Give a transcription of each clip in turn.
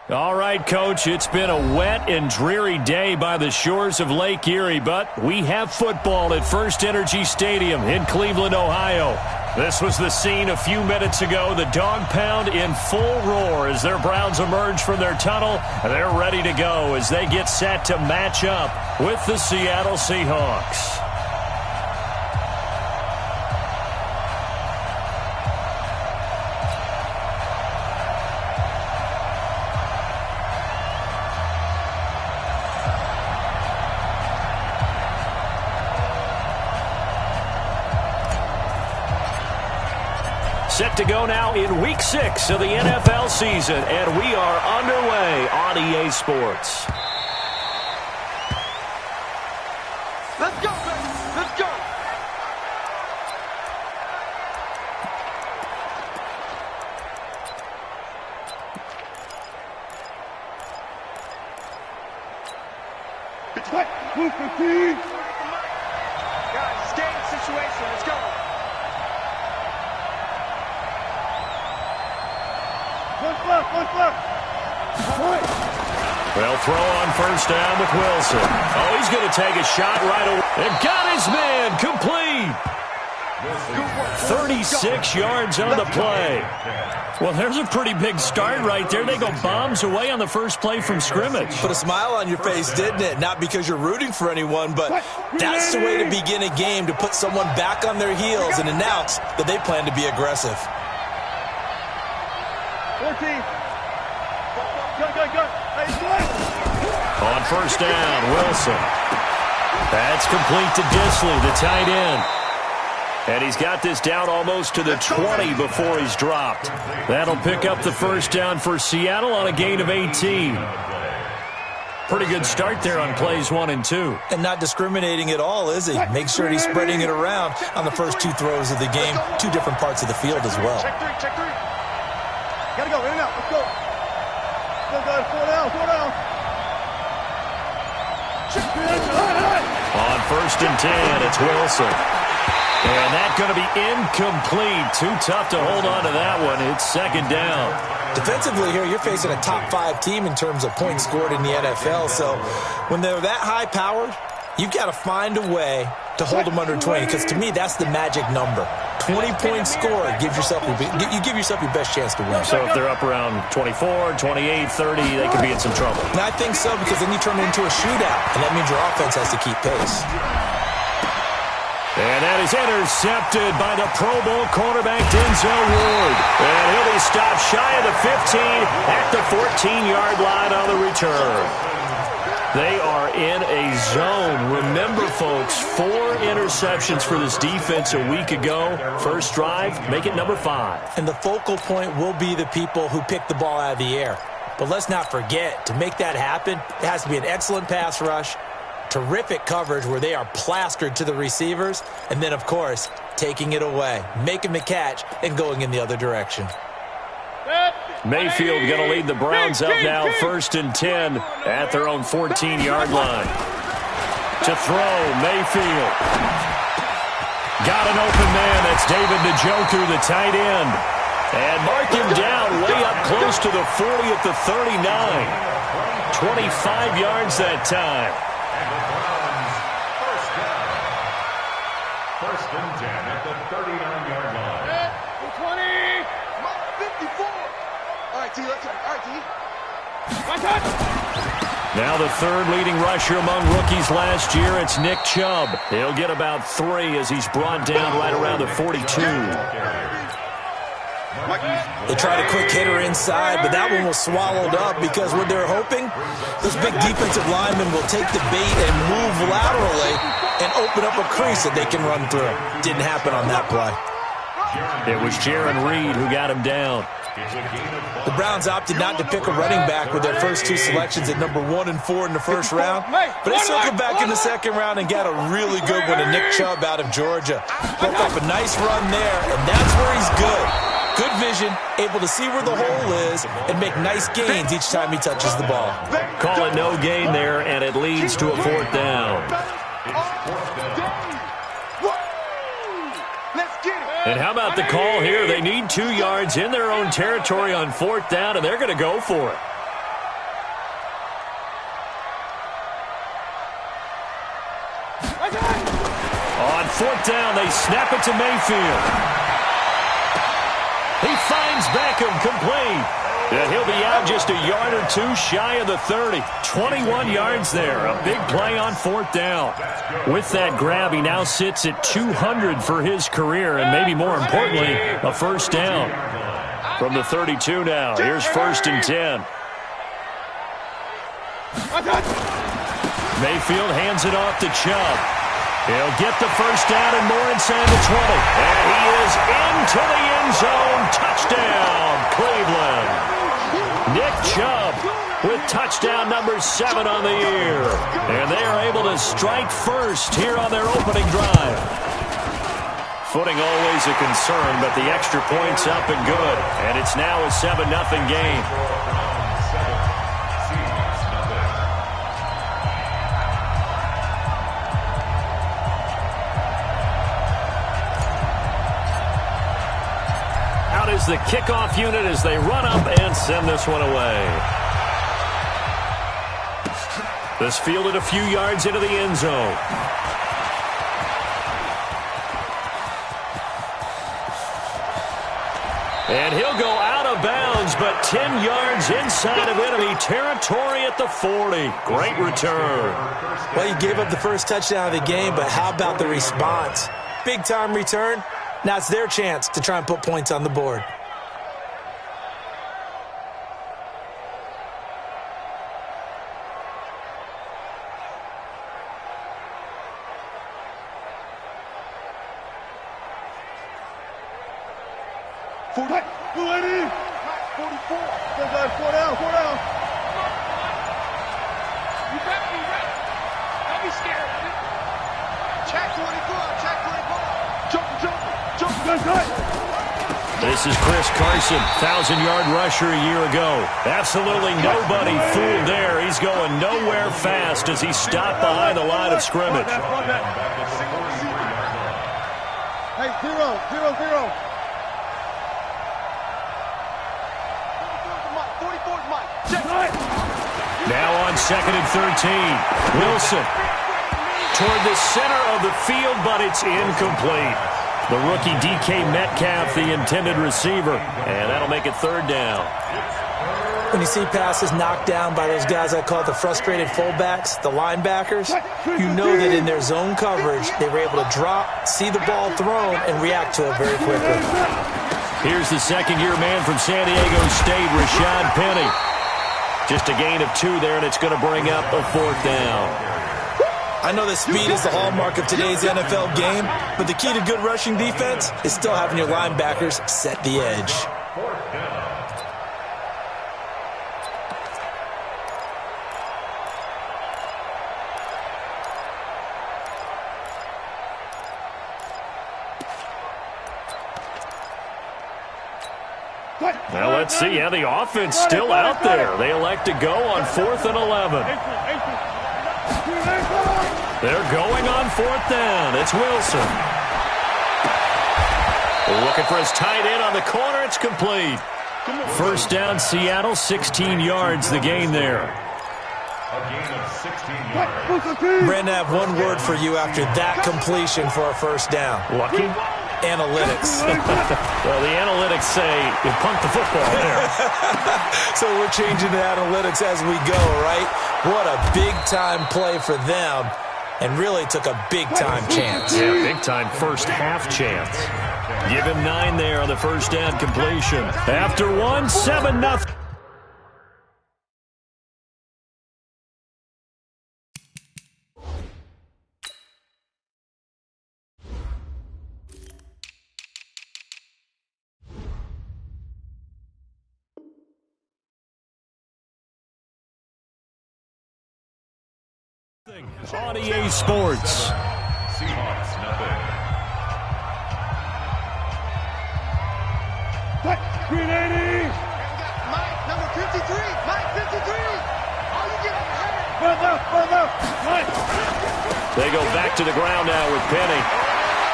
All right, Coach, it's been a wet and dreary day by the shores of Lake Erie, but we have football at First Energy Stadium in Cleveland, Ohio. This was the scene a few minutes ago. The dog pound in full roar as their Browns emerge from their tunnel. They're ready to go as they get set to match up with the Seattle Seahawks. Set to go now in Week 6 of the NFL season, and we are underway on EA Sports. Let's go, baby. Let's go. It's what? Guys, it's game situation. Let's go. They'll throw on first down with Wilson. Oh, he's going to take a shot right away. And got his man complete. 36 yards on the play. Well, there's a pretty big start right there. They go bombs away on the first play from scrimmage. Put a smile on your face, didn't it? Not because you're rooting for anyone, but that's the way to begin a game, to put someone back on their heels and announce that they plan to be aggressive. 14. Go. On first down, Wilson. That's complete to Disley, the tight end. And he's got this down almost to the 20 before he's dropped. That'll pick up the first down for Seattle on a gain of 18. Pretty good start there on plays 1 and 2. And not discriminating at all, is he? Make sure he's spreading it around on the first 2 throws of the game. 2 different parts of the field as well. Check three. Gotta go, in and out, let's go. Four down. On first and 10, it's Wilson. And that's going to be incomplete. Too tough to hold on to that one. It's second down. Defensively here, you're facing a top 5 team in terms of points scored in the NFL. So when they're that high-powered, you've got to find a way to hold them under 20, because to me, that's the magic number. 20 points scored, you give yourself your best chance to win. So if they're up around 24, 28, 30, they could be in some trouble. And I think so, because then you turn it into a shootout, and that means your offense has to keep pace. And that is intercepted by the Pro Bowl cornerback Denzel Ward. And he'll be stopped shy of the 15 at the 14-yard line on the return. They are in a zone. Remember, folks, 4 interceptions for this defense a week ago. First drive, make it number 5. And the focal point will be the people who pick the ball out of the air. But let's not forget, to make that happen, it has to be an excellent pass rush, terrific coverage where they are plastered to the receivers, and then, of course, taking it away, making the catch, and going in the other direction. Mayfield going to lead the Browns up now, first and 10 at their own 14-yard line. To throw, Mayfield. Got an open man. That's David Njoku, the tight end. And mark him down way up close to the 40 at the 39. 25 yards that time. First and 10 at the 39-yard line. 20. 54. All right, T, let's go. All right, T. Now the third leading rusher among rookies last year, it's Nick Chubb. He'll get about 3 as he's brought down right around the 42. They tried a quick hitter inside, but that one was swallowed up because what they're hoping, those big defensive linemen will take the bait and move laterally and open up a crease that they can run through. Didn't happen on that play. It was Jaron Reed who got him down. The Browns opted not to pick a running back with their first 2 selections at number 1 and 4 in the first round. But they circled back in the second round and got a really good one to Nick Chubb out of Georgia. Broke up a nice run there, and that's where he's good. Good vision, able to see where the hole is, and make nice gains each time he touches the ball. Call it no gain there, and it leads to a 4th down. And how about the call here? They need 2 yards in their own territory on 4th down, and they're going to go for it. fourth down. They snap it to Mayfield. He finds Beckham, complete. And he'll be out just a yard or two shy of the 30. 21 yards there. A big play on fourth down. With that grab, he now sits at 200 for his career, and maybe more importantly, a first down. From the 32 now, here's 1st and 10. Mayfield hands it off to Chubb. He'll get the first down and more inside the 20. And he is into the end zone. Touchdown, Cleveland. Nick Chubb with touchdown number 7 on the year. And they are able to strike first here on their opening drive. Footing always a concern, but the extra point's up and good. And it's now a 7-0 game. Is the kickoff unit as they run up and send this one away. This fielded a few yards into the end zone. And he'll go out of bounds, but 10 yards inside of enemy territory at the 40. Great return. Well, you gave up the first touchdown of the game, but how about the response? Big-time return. Now it's their chance to try and put points on the board. This is Chris Carson, 1,000-yard rusher a year ago. Absolutely nobody fooled there. He's going nowhere fast as he stopped behind the line of scrimmage. Hey, 0-0-0. 44's Mike. Now on 2nd and 13. Wilson toward the center of the field, but it's incomplete. The rookie DK Metcalf, the intended receiver, and that'll make it 3rd down. When you see passes knocked down by those guys I call the frustrated fullbacks, the linebackers, you know that in their zone coverage, they were able to drop, see the ball thrown, and react to it very quickly. Here's the second-year man from San Diego State, Rashad Penny. Just a gain of 2 there, and it's going to bring up a 4th down. I know that speed is the hallmark of today's NFL game, but the key to good rushing defense is still having your linebackers set the edge. Well, let's see. Yeah, the offense still out there. They elect to go on 4th and 11. They're going on 4th down. It's Wilson. Looking for his tight end on the corner. It's complete. First down, Seattle, 16 yards the gain there. A gain of 16 yards. Brandon, I have one word for you after that completion for a first down. Lucky? Analytics. Well, the analytics say you punt the football there. So we're changing the analytics as we go, right? What a big-time play for them, and really took a big-time chance. Yeah, big-time first half chance. Give him 9 there on the first down completion. After 1, 7-0. On EA Sports. Seahawks, nothing. Green 80. Mike, number 53. Mike, 53. All you get on the Mike. They go back to the ground now with Penny.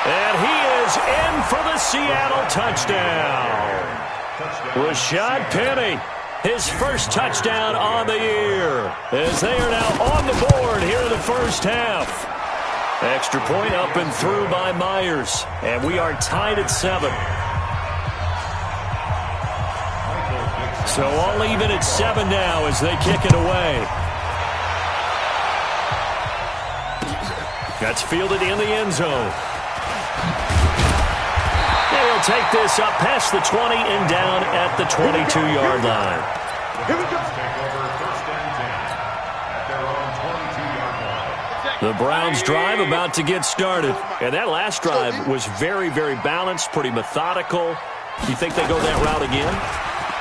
And he is in for the Seattle touchdown. Rashad Penny. His first touchdown on the year, as they are now on the board here in the first half. Extra point up and through by Myers. And we are tied at 7. So all even at 7 now as they kick it away. That's fielded in the end zone. And he'll take this up past the 20 and down at the 22-yard line. Here we go. The Browns drive about to get started. And that last drive was very, very balanced, pretty methodical. Do you think they go that route again?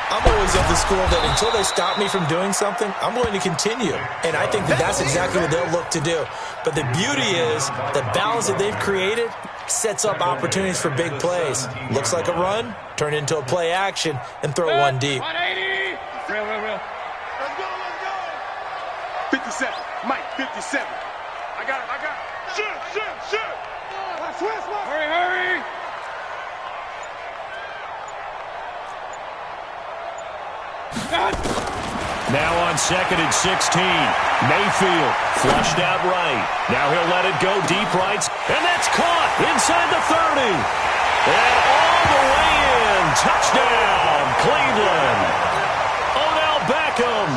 I'm always of the school that until they stop me from doing something, I'm going to continue. And I think that that's exactly what they'll look to do. But the beauty is the balance that they've created sets up opportunities for big plays. Looks like a run, turn into a play action, and throw one deep. 180. Real. Let's go. 57. Mike, 57. I got it. Shoot. Hurry. Now on 2nd and 16. Mayfield flushed out right. Now he'll let it go deep right. And that's caught inside the 30. And all the way in. Touchdown, Cleveland. Odell Beckham,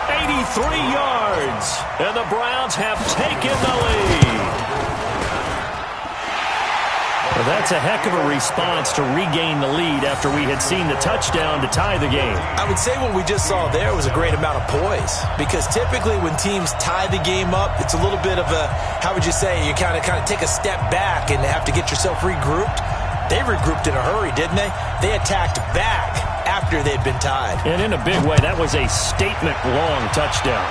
83 yards. And the Browns have taken the lead. Well, that's a heck of a response to regain the lead after we had seen the touchdown to tie the game. I would say what we just saw there was a great amount of poise, because typically when teams tie the game up, it's a little bit of a, how would you say, you kind of take a step back and have to get yourself regrouped. They regrouped in a hurry, didn't they? They attacked back after they'd been tied. And in a big way, that was a statement-long touchdown.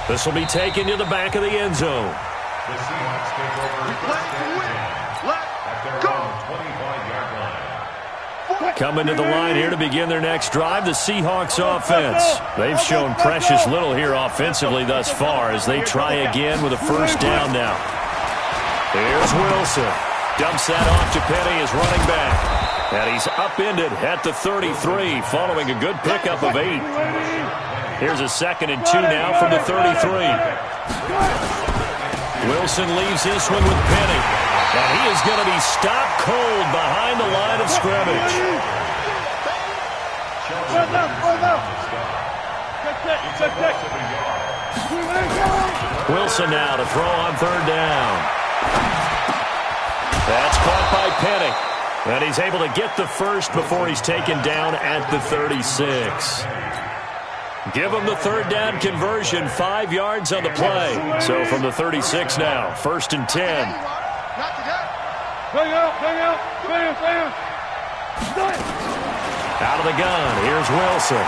This will be taken to the back of the end zone. The Seahawks take over first and 10 at their own 25-yard line. Coming to the line here to begin their next drive, the Seahawks offense. They've shown precious little here offensively thus far as they try again with a first down now. Here's Wilson. Dumps that off to Penny as running back. And he's upended at the 33 following a good pickup of 8. Here's a 2nd and 2 now from the 33. Wilson leaves this one with Penny. And he is going to be stopped cold behind the line of scrimmage. Wilson now to throw on 3rd down. That's caught by Penny. And he's able to get the first before he's taken down at the 36. Give him the 3rd down conversion, 5 yards on the play. So from the 36 now, 1st and 10. Out of the gun, here's Wilson.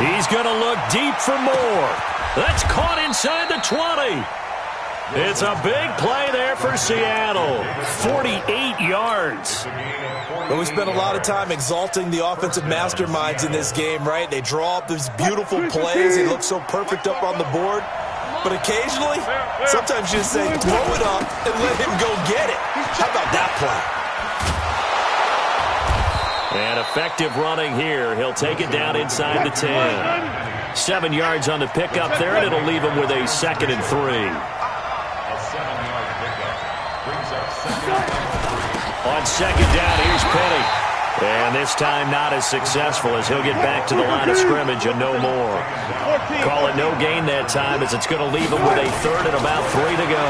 He's going to look deep for more. That's caught inside the 20. It's a big play there for Seattle. 48 yards. But we spent a lot of time exalting the offensive masterminds in this game, right? They draw up these beautiful plays. They look so perfect up on the board. But occasionally, sometimes you just say, throw it up and let him go get it. How about that play? And effective running here. He'll take it down inside the 10. 7 yards on the pickup there, and it'll leave him with a 2nd and 3. On 2nd down, here's Penny. And this time not as successful as he'll get back to the line of scrimmage and no more. Call it no gain that time as it's going to leave him with a 3rd and about 3 to go.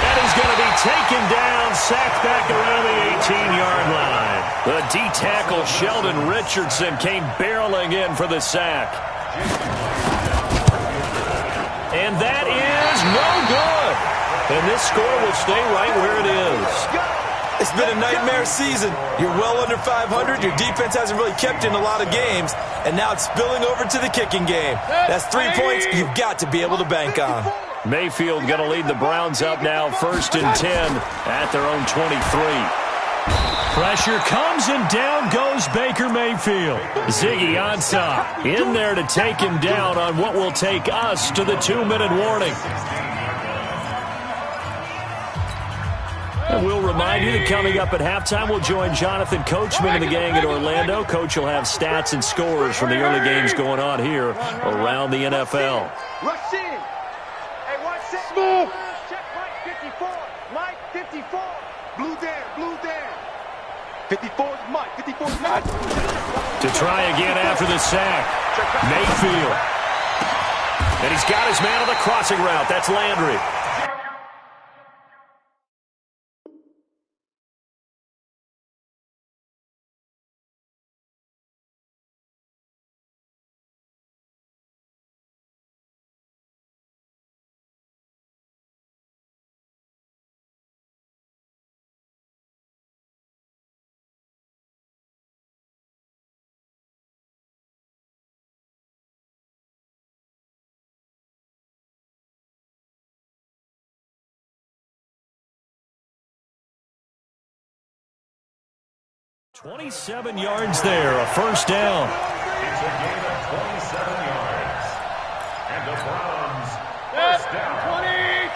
And he's going to be taken down, sacked back around the 18-yard line. The D-tackle Sheldon Richardson came barreling in for the sack. And that is no good. And this score will stay right where it is. It's been a nightmare season. You're well under 500. Your defense hasn't really kept you in a lot of games. And now it's spilling over to the kicking game. That's 3 points you've got to be able to bank on. Mayfield going to lead the Browns up now 1st and 10 at their own 23. Pressure comes and down goes Baker Mayfield. Ziggy Ansah in there to take him down on what will take us to the 2-minute warning. And we'll remind you that coming up at halftime, we'll join Jonathan Coachman and the gang at Orlando. Coach will have stats and scores from the early games going on here around the NFL. Rush in. move. Check Mike 54. Mike 54. Blue there, blue there. 54 is Mike. 54 is Mike. To try again after the sack. Mayfield. And he's got his man on the crossing route. That's Landry. .27 yards there, a first down. It's a gain of 27 yards. And the Browns, first down. 20.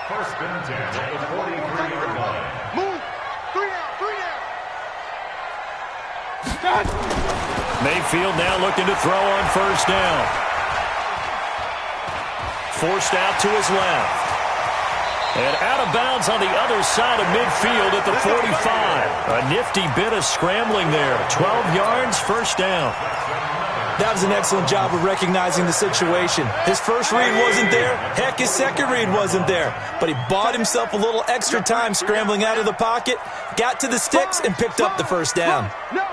First and 10 at the 43-yard line. Move. 3 down, 3 down. Mayfield now looking to throw on first down. Forced out to his left. And out of bounds on the other side of midfield at the 45. A nifty bit of scrambling there. 12 yards, first down. That was an excellent job of recognizing the situation. His first read wasn't there. Heck, his second read wasn't there. But he bought himself a little extra time scrambling out of the pocket, got to the sticks, and picked up the first down. No.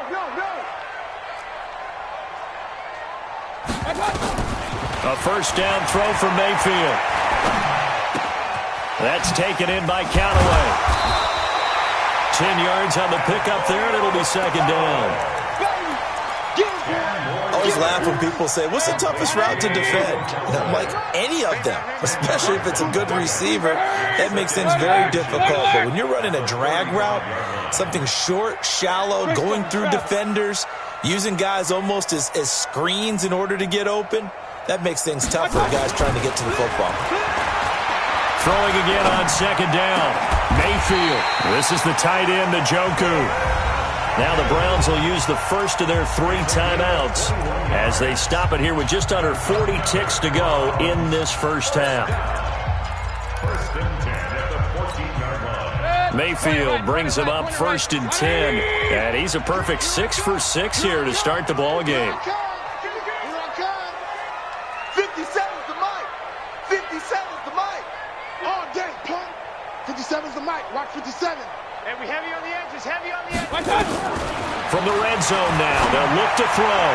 A first down throw for Mayfield. That's taken in by Callaway. 10 yards on the pickup there, and it'll be second down. I always laugh when people say, what's the toughest route to defend? And I'm like, any of them, especially if it's a good receiver. That makes things very difficult. But when you're running a drag route, something short, shallow, going through defenders, using guys almost as screens in order to get open, that makes things tough for guys trying to get to the football. Throwing again on second down. Mayfield. This is the tight end, Njoku. Now the Browns will use the first of their 3 timeouts as they stop it here with just under 40 ticks to go in this first half. First and 10 at the 14-yard line. Mayfield brings him up first and 10. And he's a perfect 6 for 6 here to start the ball game. 57's the mic. 57's the mic. All day, punk. 57's the mic. Watch 57. And we heavy on the edges, heavy on the edges. From the red zone now, they'll look to throw.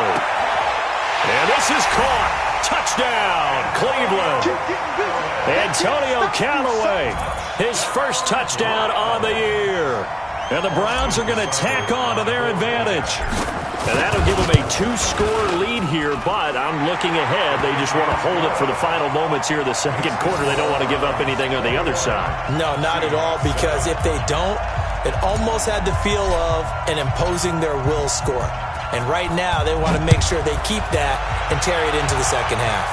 And this is caught. Touchdown, Cleveland. Antonio Callaway, his first touchdown on the year. And the Browns are going to tack on to their advantage. And that'll give them a 2-score lead here, but I'm looking ahead. They just want to hold it for the final moments here in the second quarter. They don't want to give up anything on the other side. No, not at all, because if they don't, it almost had the feel of an imposing their will score. And right now, they want to make sure they keep that and carry it into the second half.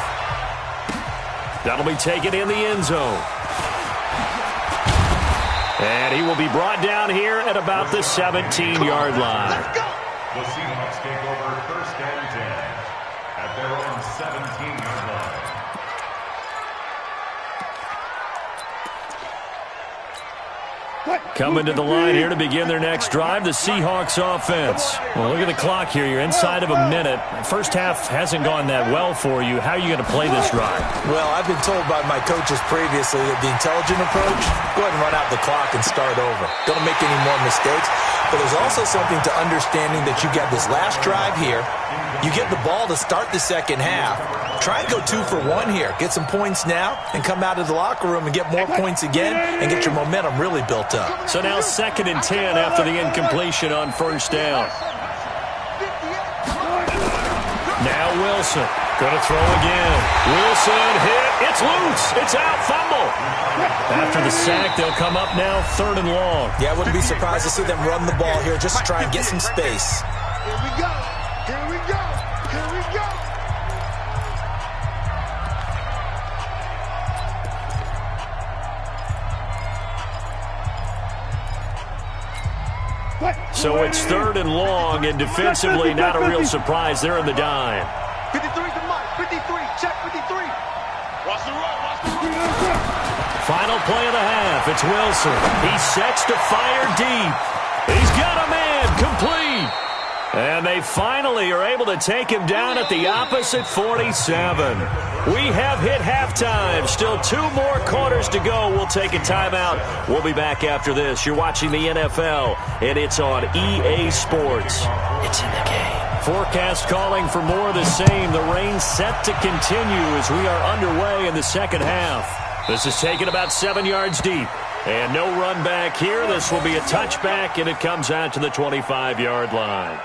That'll be taken in the end zone. And he will be brought down here at about the 17-yard line. The Seahawks take over first and 10 at their own 17-yard line. Coming to the line here to begin their next drive, the Seahawks offense. Well, look at the clock here. You're inside of a minute. First half hasn't gone that well for you. How are you going to play this drive? Well, I've been told by my coaches previously that the intelligent approach, go ahead and run out the clock and start over. Don't make any more mistakes. But there's also something to understanding that you get this last drive here. You get the ball to start the second half. Try and go 2 for 1 here. Get some points now and come out of the locker room and get more points again and get your momentum really built up. So now second and 10 after the incompletion on first down. Now Wilson. Going to throw again. Wilson hit. It's loose. It's out. Fumble. After the sack, they'll come up now third and long. Yeah, I wouldn't be surprised to see them run the ball here just to try and get some space. Here we go. Here we go. Here we go. So it's third and long, and defensively not a real surprise. They're in the dime. 53 to Mike. 53. Check 53. Watch the run. Watch the run. final play of the half. It's Wilson. He sets to fire deep. He's got a man complete. And they finally are able to take him down at the opposite 47. We have hit halftime. Still 2 more quarters to go. We'll take a timeout. We'll be back after this. You're watching the NFL, and it's on EA Sports. It's in the game. Forecast calling for more of the same. The rain set to continue as we are underway in the second half. This is taken about 7 yards deep. And no run back here. This will be a touchback, and it comes out to the 25-yard line.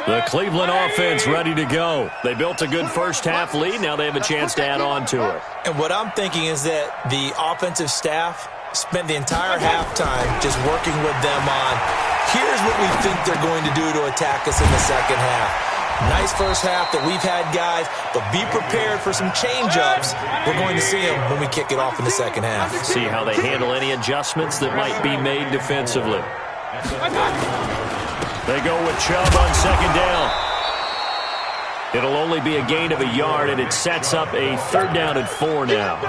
The Cleveland offense ready to go. They built a good first-half lead. Now they have a chance to add on to it. And what I'm thinking is that the offensive staff spent the entire halftime just working with them on, here's what we think they're going to do to attack us in the second half. Nice first half that we've had, guys, but be prepared for some change-ups. We're going to see them when we kick it off in the second half. See how they handle any adjustments that might be made defensively. They go with Chubb on second down. It'll only be a gain of a yard, and it sets up a 3rd down and 4 now.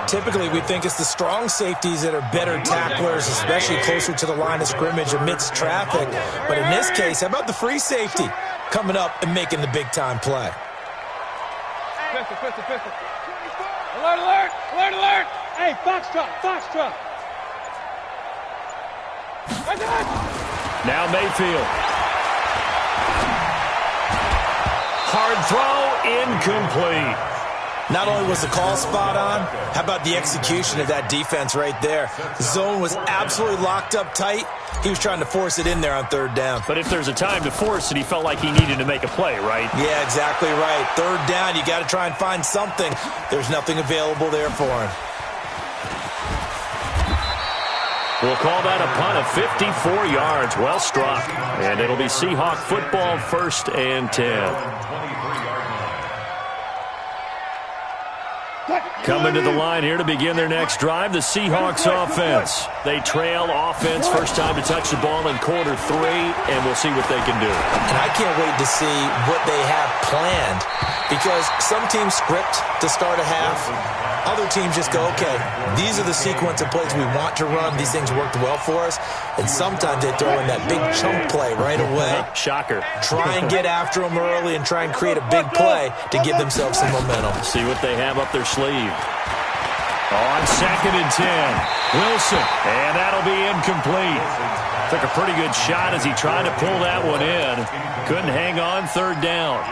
Typically, we think it's the strong safeties that are better tacklers, especially closer to the line of scrimmage amidst traffic. But in this case, how about the free safety coming up and making the big-time play? Pistol. Alert! Hey, Foxtrot! Now Mayfield. Hard throw, incomplete. Not only was the call spot on, how about the execution of that defense right there? The zone was absolutely locked up tight. He was trying to force it in there on 3rd down. But if there's a time to force it, he felt like he needed to make a play, right? Yeah, exactly right. 3rd down, you got to try and find something. There's nothing available there for him. We'll call that a punt of 54 yards. Well struck. And it'll be Seahawk football, 1st and 10. Coming to the line here to begin their next drive, the Seahawks offense. They trail offense, first time to touch the ball in quarter 3, and we'll see what they can do. And I can't wait to see what they have planned, because some teams script to start a half. Other teams just go, okay, these are the sequence of plays we want to run. These things worked well for us. And sometimes they throw in that big chunk play right away. Shocker. Try and get after them early and try and create a big play to give themselves some momentum. See what they have up their sleeve. On 2nd and 10, Wilson, and that'll be incomplete. Took a pretty good shot as he tried to pull that one in. Couldn't hang on, 3rd down.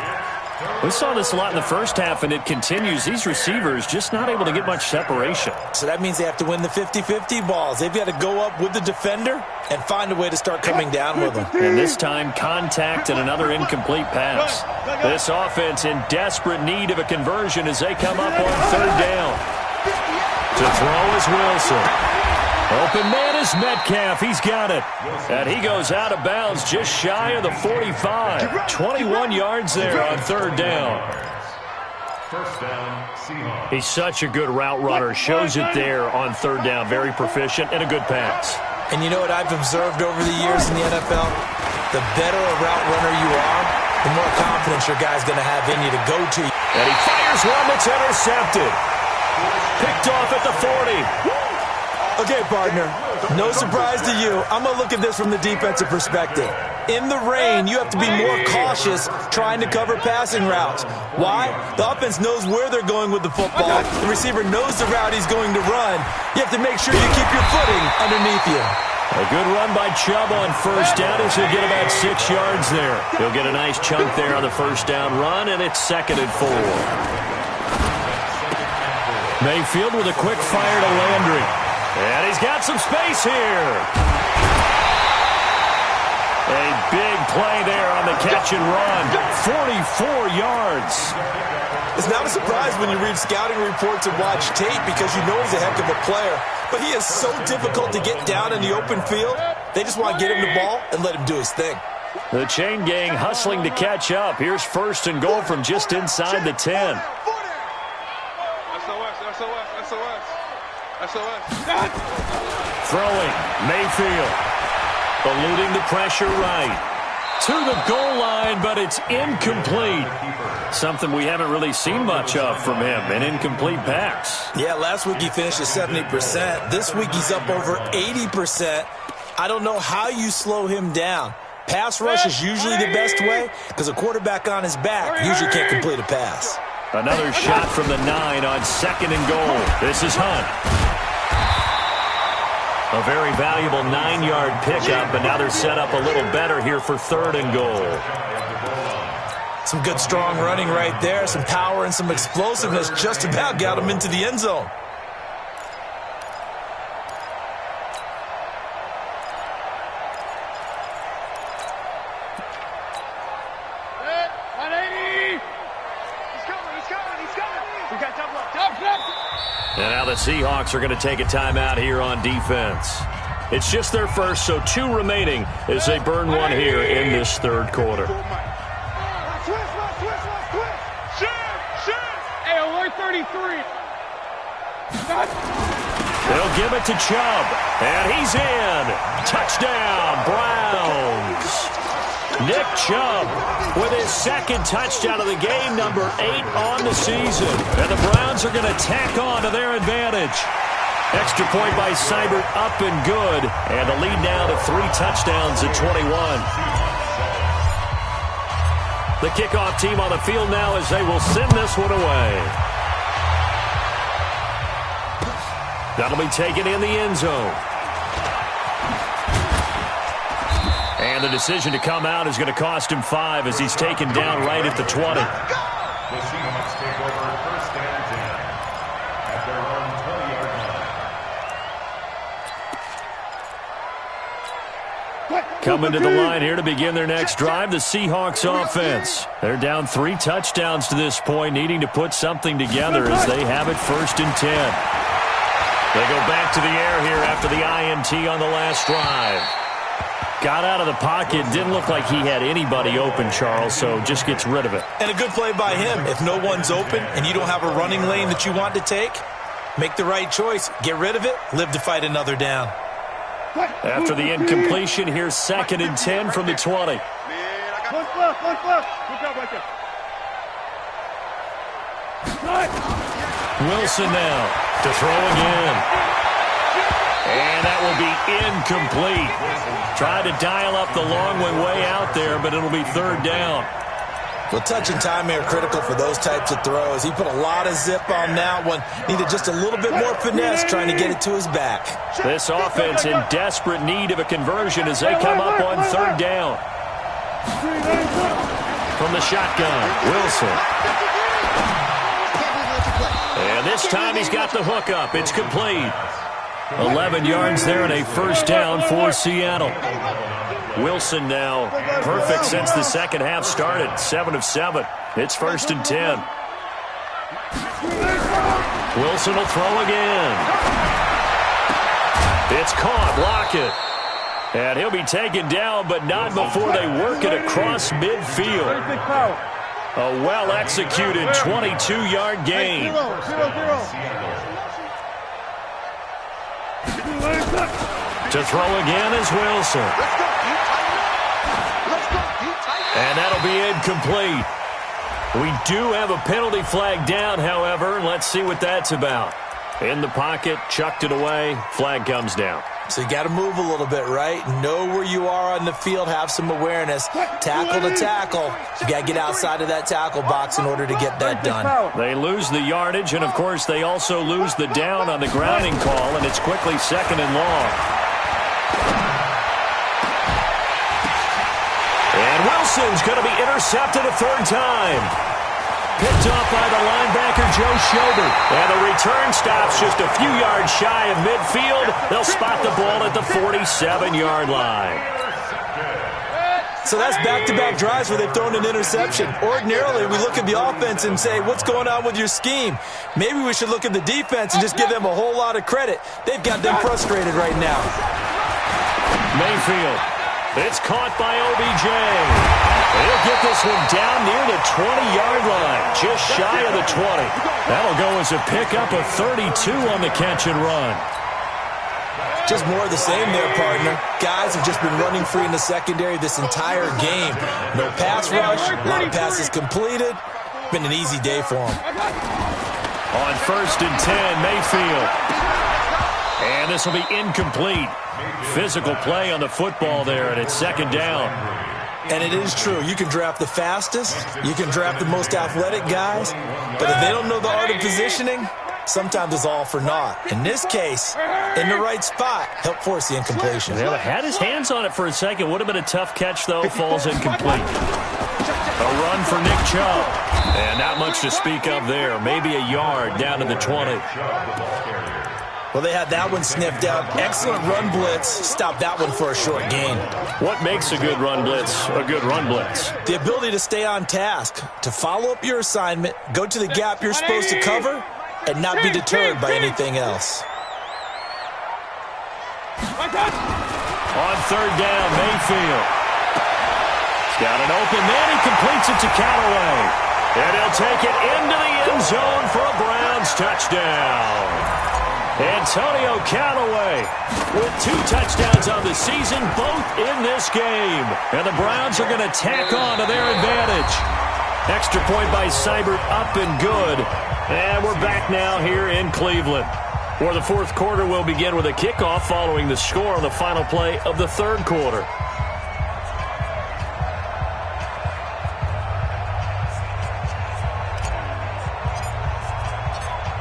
We saw this a lot in the first half, and it continues. These receivers just not able to get much separation. So that means they have to win the 50-50 balls. They've got to go up with the defender and find a way to start coming down with them. And this time, contact and another incomplete pass. This offense in desperate need of a conversion as they come up on 3rd down. To throw is Wilson. Open man is Metcalf. He's got it. And he goes out of bounds just shy of the 45. 21 yards there on 3rd down. First down, Seahawks. He's such a good route runner. Shows it there on 3rd down. Very proficient and a good pass. And you know what I've observed over the years in the NFL? The better a route runner you are, the more confidence your guy's going to have in you to go to. And he fires one that's intercepted. Picked off at the 40. Okay, partner, no surprise to you. I'm going to look at this from the defensive perspective. In the rain, you have to be more cautious trying to cover passing routes. Why? The offense knows where they're going with the football. The receiver knows the route he's going to run. You have to make sure you keep your footing underneath you. A good run by Chubb on 1st down as he'll get about 6 yards there. He'll get a nice chunk there on the 1st down run, and it's 2nd and 4. Mayfield with a quick fire to Landry. And he's got some space here. A big play there on the catch and run. 44 yards. It's not a surprise when you read scouting reports and watch tape because you know he's a heck of a player. But he is so difficult to get down in the open field. They just want to get him the ball and let him do his thing. The chain gang hustling to catch up. Here's 1st and goal from just inside the 10. SOS. Throwing, Mayfield. Eluding the pressure right. to the goal line, but it's incomplete. Something we haven't really seen much of from him, an incomplete pass. Yeah, last week he finished at 70%. This week he's up over 80%. I don't know how you slow him down. Pass rush is usually the best way because a quarterback on his back usually can't complete a pass. Another shot from the 9 on 2nd and goal. This is Hunt. A very valuable 9-yard pickup, but now they're set up a little better here for 3rd and goal. Some good, strong running right there. Some power and some explosiveness just about got him into the end zone. And now the Seahawks are going to take a timeout here on defense. It's just their first, so 2 remaining as they burn one here in this 3rd quarter. Hey, alert 33. They'll give it to Chubb, and he's in. Touchdown, Browns. Nick Chubb with his 2nd touchdown of the game, number 8 on the season. And the Browns are going to tack on to their advantage. Extra point by Seibert, up and good. And the lead now to 3 touchdowns at 21. The kickoff team on the field now as they will send this one away. That'll be taken in the end zone. And the decision to come out is going to cost him 5 as he's taken down right at the 20. The Seahawks take over 1st and 10 at their own 20-yard line. Coming to the line here to begin their next drive, the Seahawks offense. They're down 3 touchdowns to this point, needing to put something together as they have it 1st and 10. They go back to the air here after the INT on the last drive. Got out of the pocket, didn't look like he had anybody open, Charles, so just gets rid of it. And a good play by him. If no one's open and you don't have a running lane that you want to take, make the right choice. Get rid of it, live to fight another down. After the incompletion, here's 2nd and 10 from the 20. One flip. Good job right there. Wilson now to throw again. And that will be incomplete. Tried to dial up the long way out there, but it'll be 3rd down. Well, touch and time are critical for those types of throws. He put a lot of zip on that one. Needed just a little bit more finesse trying to get it to his back. This offense in desperate need of a conversion as they come up on 3rd down. From the shotgun, Wilson. And this time he's got the hook up. It's complete. 11 yards there and a 1st down for Seattle. Wilson now perfect since the 2nd half started. 7 of 7. It's 1st and 10. Wilson will throw again. It's caught. Lockett. And he'll be taken down, but not before they work it across midfield. A well-executed 22-yard gain. To throw again is Wilson. And that'll be incomplete. We do have a penalty flag down, however. Let's see what that's about. In the pocket, chucked it away. Flag comes down. So you got to move a little bit, right? Know where you are on the field, have some awareness. Tackle to tackle. You got to get outside of that tackle box in order to get that done. They lose the yardage, and, of course, they also lose the down on the grounding call, and it's quickly 2nd and long. And Wilson's going to be intercepted a 3rd time. Picked off by the linebacker, Joe Schobert. And the return stops just a few yards shy of midfield. They'll spot the ball at the 47-yard line. So that's back-to-back drives where they've thrown an interception. Ordinarily, we look at the offense and say, what's going on with your scheme? Maybe we should look at the defense and just give them a whole lot of credit. They've got them frustrated right now. Mayfield. It's caught by OBJ. He'll get this one down near the 20-yard line, just shy of the 20. That'll go as a pickup of 32 on the catch and run. Just more of the same there, partner. Guys have just been running free in the secondary this entire game. No pass rush, a lot of passes completed. Been an easy day for them. On 1st and 10, Mayfield. And this will be incomplete. Physical play on the football there, and it's 2nd down. And it is true. You can draft the fastest. You can draft the most athletic guys. But if they don't know the art of positioning, sometimes it's all for naught. In this case, in the right spot, help force the incompletion. Yeah, had his hands on it for a second. Would have been a tough catch, though. Falls incomplete. A run for Nick Chubb. And not much to speak of there. Maybe a yard down to the 20. Well, they had that one sniffed out. Excellent run blitz. Stopped that one for a short gain. What makes a good run blitz a good run blitz? The ability to stay on task, to follow up your assignment, go to the gap you're supposed to cover, and not be deterred by anything else. On 3rd down, Mayfield. He's got an open man. He completes it to Callaway. And he'll take it into the end zone for a Browns touchdown. Antonio Callaway with 2 touchdowns on the season, both in this game. And the Browns are going to tack on to their advantage. Extra point by Seibert, up and good. And we're back now here in Cleveland, where the 4th quarter will begin with a kickoff following the score on the final play of the 3rd quarter.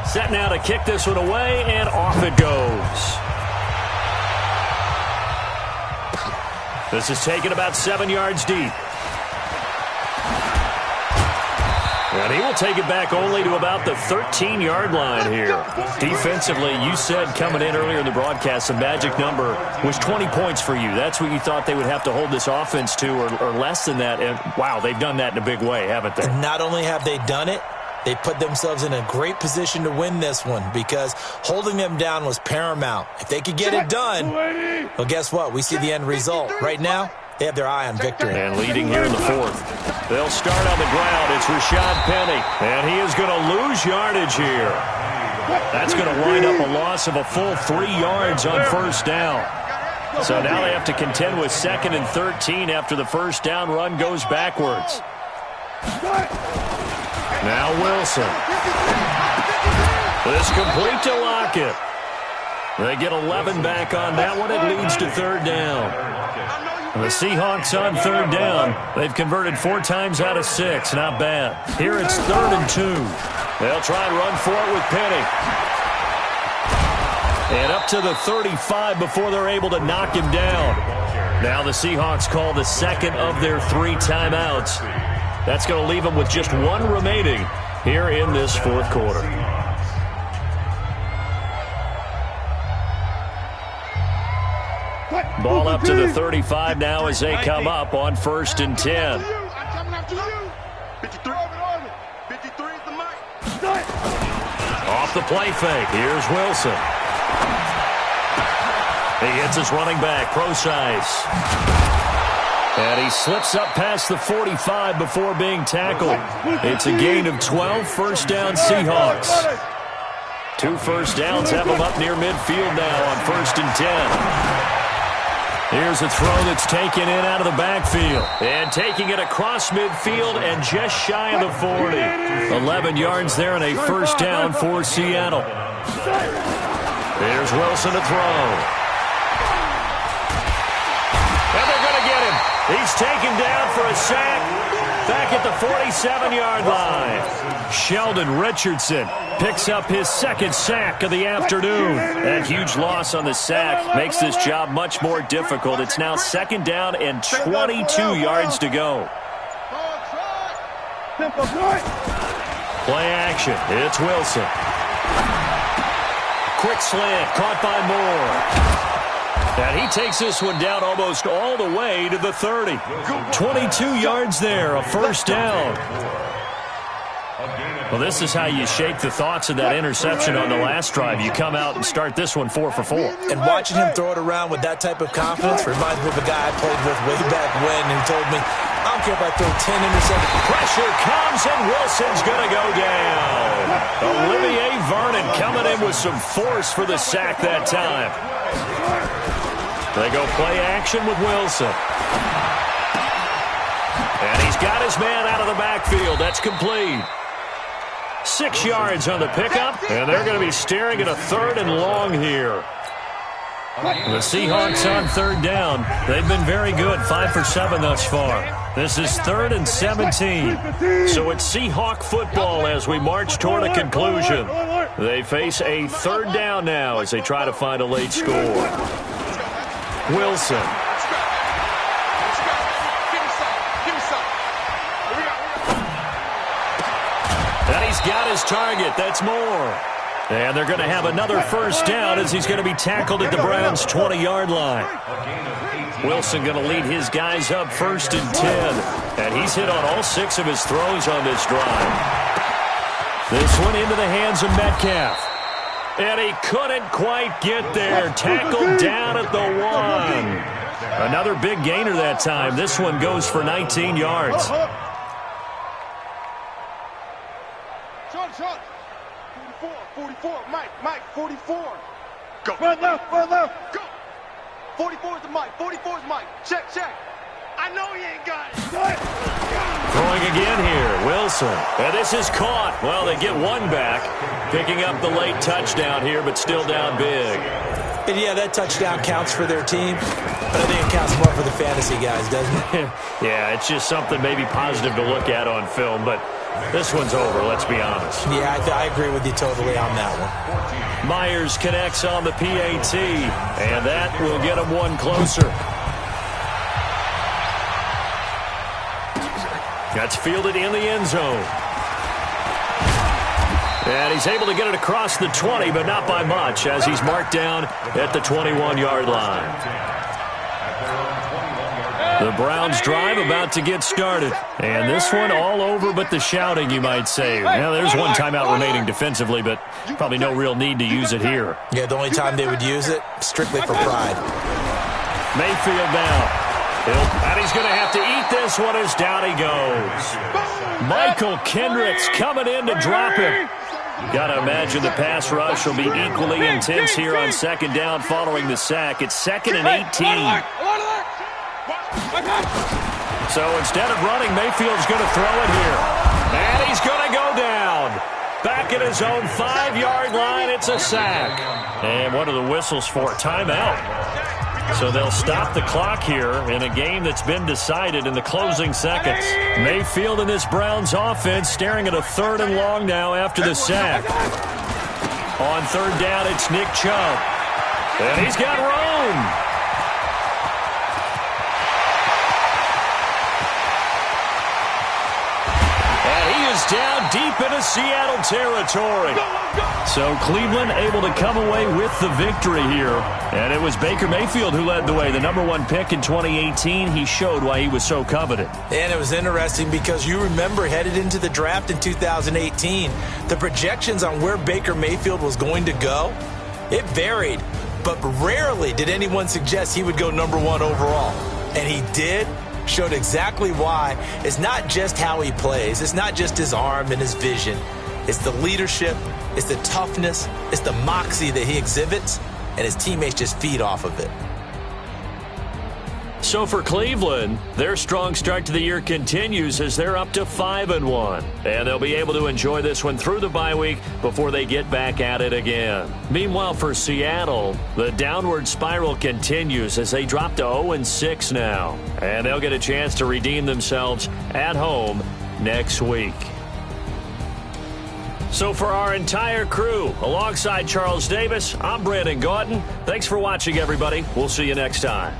Set now to kick this one away, and off it goes. This is taken about 7 yards deep. And he will take it back only to about the 13-yard line here. Defensively, you said coming in earlier in the broadcast, the magic number was 20 points for you. That's what you thought they would have to hold this offense to, or less than that. And, wow, they've done that in a big way, haven't they? And not only have they done it, they put themselves in a great position to win this one because holding them down was paramount. If they could get it done, well, guess what? We see the end result. Right now, they have their eye on victory. And leading here in the 4th. They'll start on the ground. It's Rashad Penny. And he is going to lose yardage here. That's going to wind up a loss of a full 3 yards on 1st down. So now they have to contend with 2nd and 13 after the 1st down run goes backwards. Now Wilson. This complete to Lockett. They get 11 back on that one. It leads to 3rd down. And the Seahawks on 3rd down. They've converted 4 times out of 6. Not bad. Here it's 3rd and 2. They'll try and run for it with Penny. And up to the 35 before they're able to knock him down. Now the Seahawks call the 2nd of their 3 timeouts. That's going to leave them with just 1 remaining here in this 4th quarter. Ball up to the 35 now as they come up on 1st and 10. Off the play fake. Here's Wilson. He hits his running back, Procise. And he slips up past the 45 before being tackled. It's a gain of 12, 1st down Seahawks. 2 1st downs have them up near midfield now on 1st and 10. Here's a throw that's taken in out of the backfield. And taking it across midfield and just shy of the 40. 11 yards there and a 1st down for Seattle. Here's Wilson to throw. He's taken down for a sack back at the 47-yard line. Sheldon Richardson picks up his 2nd sack of the afternoon. That huge loss on the sack makes this job much more difficult. It's now 2nd down and 22 yards to go. Play action. It's Wilson. Quick slant caught by Moore. And he takes this one down almost all the way to the 30. 22 yards there, a 1st down. Well, this is how you shake the thoughts of that interception on the last drive. You come out and start this one 4 for 4. And watching him throw it around with that type of confidence reminds me of a guy I played with way back when who told me, I don't care if I throw 10 interceptions. Pressure comes, and Wilson's going to go down. Olivier Vernon coming in with some force for the sack that time. They go play action with Wilson. And he's got his man out of the backfield. That's complete. 6 yards on the pickup, and they're going to be staring at a 3rd and long here. The Seahawks on 3rd down. They've been very good, 5 for 7 thus far. This is 3rd and 17. So it's Seahawk football as we march toward a conclusion. They face a 3rd down now as they try to find a late score. Wilson. And he's got his target. That's more. And they're going to have another 1st down as he's going to be tackled at the Browns' 20-yard line. Wilson going to lead his guys up 1st and 10. And he's hit on all 6 of his throws on this drive. This one into the hands of Metcalf. And he couldn't quite get there. Tackled down at the 1. Another big gainer that time. This one goes for 19 yards. Short. 44, Mike, 44. Go. Run left. Go. 44 is the Mike, Check. I know he ain't got it. Throwing again here, Wilson. And this is caught. Well, they get one back. Picking up the late touchdown here, but still down big. And yeah, that touchdown counts for their team, but I think it counts more for the fantasy guys, doesn't it? Yeah, it's just something maybe positive to look at on film, but this one's over, let's be honest. Yeah, I agree with you totally on that one. Myers connects on the PAT, and that will get him one closer. That's fielded in the end zone. And he's able to get it across the 20, but not by much, as he's marked down at the 21-yard line. The Browns drive about to get started. And this one all over but the shouting, you might say. Now, there's one timeout remaining defensively, but probably no real need to use it here. Yeah, the only time they would use it, strictly for pride. Mayfield now. And he's going to have to eat this one as down he goes. Michael Kendricks coming in to drop him. Got to imagine the pass rush will be equally intense here on 2nd down following the sack. It's 2nd and 18. So instead of running, Mayfield's going to throw it here. And he's going to go down. Back at his own 5-yard line, it's a sack. And what are the whistles for? Timeout. So they'll stop the clock here in a game that's been decided in the closing seconds. Mayfield and this Browns offense staring at a 3rd and long now after the sack. On 3rd down, it's Nick Chubb. And he's got room. Down deep into Seattle territory. So Cleveland able to come away with the victory here. And it was Baker Mayfield who led the way. The #1 pick in 2018. He showed why he was so coveted. And it was interesting because you remember headed into the draft in 2018, the projections on where Baker Mayfield was going to go, it varied. But rarely did anyone suggest he would go #1 overall. And he did. Showed exactly why. It's not just how he plays. It's not just his arm and his vision. It's the leadership. It's the toughness. It's the moxie that he exhibits. And his teammates just feed off of it. So for Cleveland, their strong start to the year continues as they're up to 5-1. And they'll be able to enjoy this one through the bye week before they get back at it again. Meanwhile, for Seattle, the downward spiral continues as they drop to 0-6 now. And they'll get a chance to redeem themselves at home next week. So for our entire crew, alongside Charles Davis, I'm Brandon Gautin. Thanks for watching, everybody. We'll see you next time.